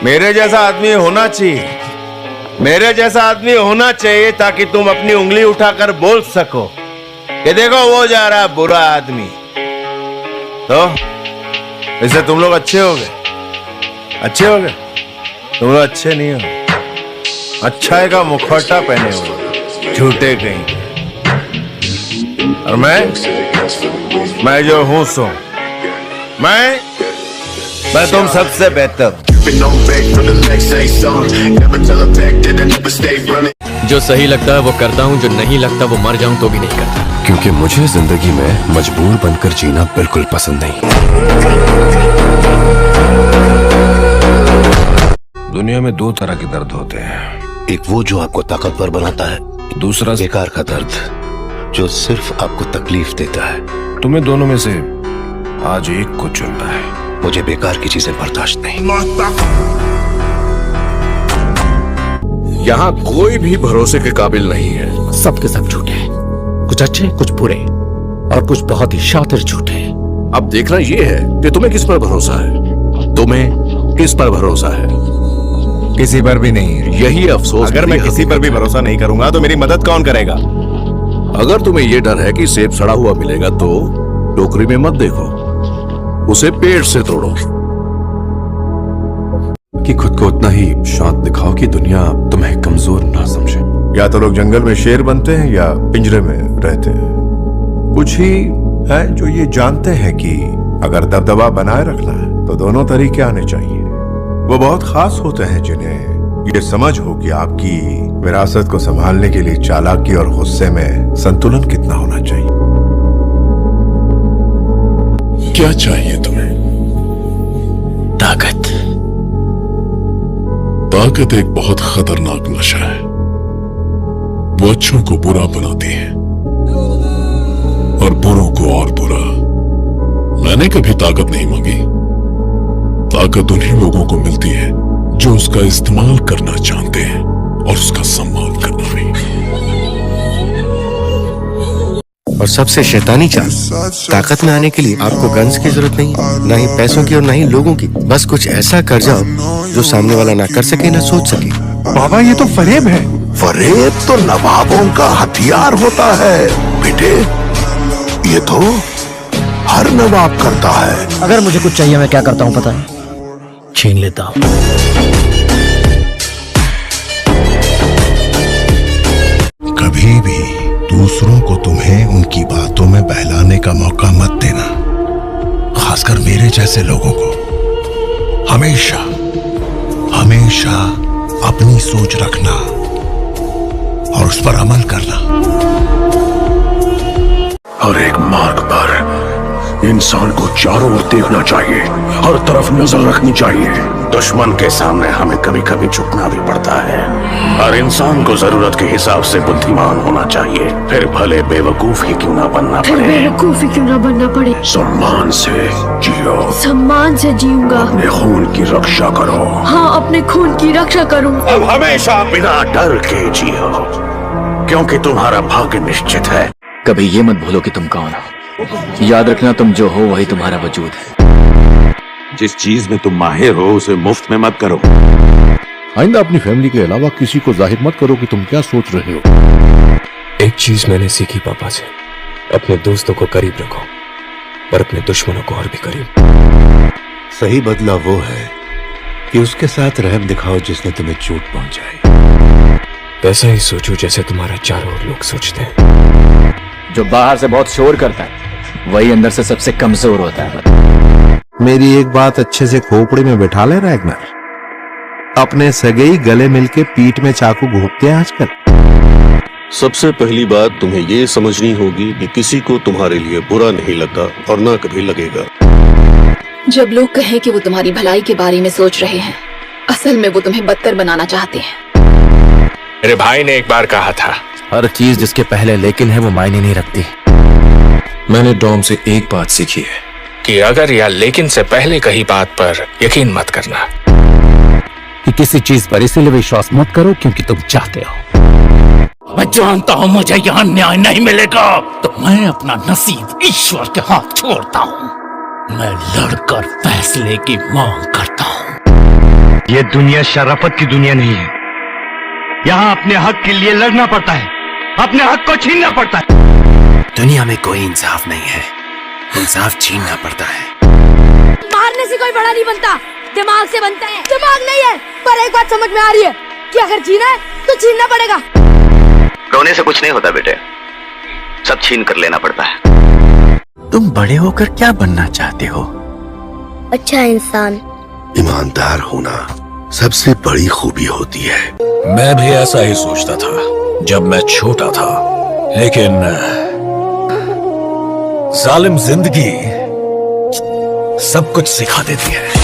मेरे जैसा आदमी होना चाहिए, मेरे जैसा आदमी होना चाहिए ताकि तुम अपनी उंगली उठाकर बोल सको कि देखो वो जा रहा है बुरा आदमी। तो इससे तुम लोग अच्छे हो गए, अच्छे हो गए? तुम लोग अच्छे नहीं हो, अच्छाई का मुखौटा पहने हो, झूठे कहीं। और मैं जो हूं सो मैं तुम सबसे बेहतर। जो सही लगता है वो करता हूँ, जो नहीं लगता वो मर जाऊं तो भी नहीं करता। क्योंकि मुझे जिंदगी में मजबूर बनकर जीना बिल्कुल पसंद नहीं। दुनिया में दो तरह के दर्द होते हैं, एक वो जो आपको ताकतवर बनाता है, दूसरा बेकार का दर्द जो सिर्फ आपको तकलीफ देता है। तुम्हें दोनों में से आज एक को चुनना है। मुझे बेकार की चीजें बर्दाश्त नहीं। यहाँ कोई भी भरोसे के काबिल नहीं है। सबके सब झूठे हैं, कुछ अच्छे कुछ बुरे और कुछ बहुत ही शातिर झूठे। अब देखना ये है कि तुम्हें किस पर भरोसा है, तुम्हें किस पर भरोसा है। किसी पर भी नहीं। यही अफसोस। अगर मैं किसी पर भी भरोसा नहीं करूंगा तो मेरी मदद कौन करेगा? अगर तुम्हें ये डर है कि सेब सड़ा हुआ मिलेगा तो टोकरी में मत देखो, उसे पेड़ से तोड़ो। कि खुद को उतना ही शांत दिखाओ कि दुनिया तुम्हें कमजोर ना समझे। या तो लोग जंगल में शेर बनते हैं या पिंजरे में रहते हैं। कुछ ही है जो ये जानते हैं कि अगर दबदबा बनाए रखना है तो दोनों तरीके आने चाहिए। वो बहुत खास होते हैं जिन्हें ये समझ हो कि आपकी विरासत को संभालने के लिए चालाकी और गुस्से में संतुलन कितना होना चाहिए। क्या चाहिए तुम्हें? ताकत। ताकत एक बहुत खतरनाक नशा है, वो अच्छों को बुरा बनाती है और बुरों को और बुरा। मैंने कभी ताकत नहीं मांगी। ताकत उन्हीं लोगों को मिलती है जो उसका इस्तेमाल करना जानते हैं और उसका सम्मान करना भी। और सबसे शैतानी चाल, ताकत में आने के लिए आपको गन्स की जरूरत नहीं, ना ही पैसों की और ना ही लोगों की। बस कुछ ऐसा कर जाओ जो सामने वाला ना कर सके ना सोच सके। बाबा ये तो फरेब है। फरेब तो नवाबों का हथियार होता है बेटे, ये तो हर नवाब करता है। अगर मुझे कुछ चाहिए मैं क्या करता हूँ पता है? छीन लेता हूँ। कभी भी दूसरों को तुम्हें उनकी बातों में बहलाने का मौका मत देना, खासकर मेरे जैसे लोगों को। हमेशा हमेशा अपनी सोच रखना और उस पर अमल करना। हर एक मार्ग पर इंसान को चारों ओर देखना चाहिए, हर तरफ नजर रखनी चाहिए। दुश्मन के सामने हमें कभी कभी झुकना भी पड़ता है। हर इंसान को जरूरत के हिसाब से बुद्धिमान होना चाहिए, फिर भले बेवकूफ ही क्यों ना बनना पड़े। बेवकूफ ही क्यों ना बनना पड़े। सम्मान से जियो। सम्मान से जीऊंगा। अपने खून की रक्षा करो। हाँ, अपने खून की रक्षा करूँ। अब हमेशा बिना डर के जियो, क्योंकि तुम्हारा भाग्य निश्चित है। कभी ये मत भूलो कि तुम कौन हो। याद रखना तुम जो हो वही तुम्हारा वजूद है। जिस चीज में तुम माहिर हो उसे मुफ्त में मत करो। आइंदा अपनी फैमिली के अलावा किसी को जाहिर मत करो कि तुम क्या सोच रहे हो। एक चीज मैंने सीखी पापा से, अपने दोस्तों को करीब रखो और अपने दुश्मनों को और भी करीब। सही बदला वो है कि उसके साथ रहम दिखाओ जिसने तुम्हें चोट पहुंचाई। वैसा ही सोचो जैसे तुम्हारा चारों ओर लोग सोचते हैं। जो बाहर से बहुत शोर करता है वही अंदर से सबसे कमजोर होता है। मेरी एक बात अच्छे से खोपड़ी में बैठा ले रैगनर। अपने सगई गले मिलके पीठ में चाकू घोंपते हैं आजकल। सबसे पहली बात तुम्हें ये समझनी होगी कि किसी को तुम्हारे लिए बुरा नहीं लगता और ना कभी लगेगा। जब लोग कहें कि वो तुम्हारी भलाई के बारे में सोच रहे हैं, असल में वो तुम्हें बदतर बनाना चाहते हैं। मेरे भाई ने एक बार कहा था, हर चीज जिसके पहले लेकिन है वो मायने नहीं रखती। मैंने डॉम से एक बात सीखी है कि अगर या लेकिन से पहले कही बात पर यकीन मत करना। कि किसी चीज पर इसलिए विश्वास मत करो क्योंकि तुम चाहते हो। मैं जानता हूँ मुझे यहाँ न्याय नहीं मिलेगा तो मैं अपना नसीब ईश्वर के हाथ छोड़ता हूँ। मैं लड़कर फैसले की मांग करता हूँ। ये दुनिया शराफत की दुनिया नहीं है। यहाँ अपने हक के लिए लड़ना पड़ता है, अपने हक को छीनना पड़ता है। दुनिया में कोई इंसाफ नहीं है, इंसाफ छीनना पड़ता है। मारने से कोई बड़ा नहीं बनता, दिमाग से बनता है। दिमाग नहीं है, पर एक बात समझ में आ रही है कि अगर जीना है तो छीनना पड़ेगा। रोने से कुछ नहीं होता बेटे, सब छीन कर लेना पड़ता है। तुम बड़े होकर क्या बनना चाहते हो? अच्छा इंसान। ईमानदार होना सबसे बड़ी खूबी होती है। मैं भी ऐसा ही सोचता था जब मैं छोटा था, लेकिन जालिम जिंदगी सब कुछ सिखा देती है।